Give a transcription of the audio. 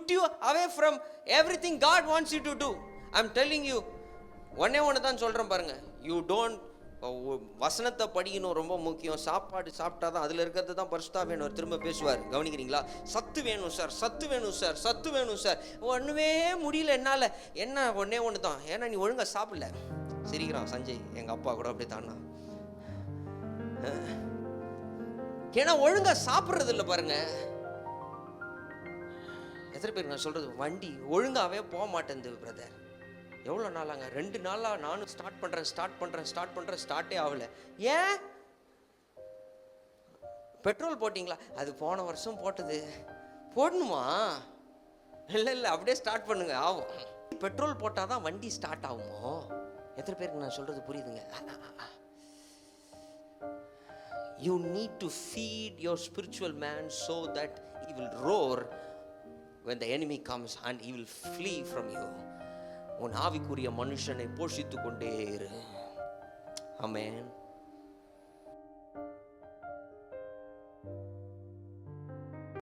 put you away from everything God wants you to do. I'm telling you, ஒன்று தான் சொல்கிறேன் பாருங்க. You don't, வசனத்தை படிக்கணும் ரொம்ப முக்கியம். சாப்பாடு சாப்பிட்டா தான் அதில் இருக்கிறது தான் பரிசுத்தாவியானவர் திரும்ப பேசுவார். கவனிக்கிறீங்களா? சத்து வேணும் சார், சத்து வேணும் சார், சத்து வேணும் சார். ஒன்றுமே முடியல என்னால். என்ன ஒன்று தான், ஏன்னா நீ ஒழுங்காக சாப்பிடல. சிரிக்கிறான் சஞ்சய், எங்கள் அப்பா கூட அப்படி தானா. ஏன்னா ஒழுங்காக சாப்பிட்றது இல்லை பாருங்க. எத்தனை பேர் நான் சொல்கிறது, வண்டி ஒழுங்காகவே போக மாட்டேங்குது பிரதர். எவ்வளோ நாளாங்க? 2 நாளாக நானும் ஸ்டார்ட் பண்ணுறேன், ஸ்டார்ட்டே ஆகலை. ஏன்? பெட்ரோல் போட்டிங்களா? அது போன வருஷம் போட்டது. போடணுமா? இல்லை அப்படியே ஸ்டார்ட் பண்ணுங்க, ஆகும். பெட்ரோல் போட்டால் தான் வண்டி ஸ்டார்ட் ஆகுமோ? எத்தனை பேருக்கு நான் சொல்கிறது புரியுதுங்க? You need to feed your spiritual man so that he will roar when the enemy comes and he will flee from you. உன் ஆவிக்குரிய மனுஷனை போஷித்து கொண்டே இரு. ஆமென்.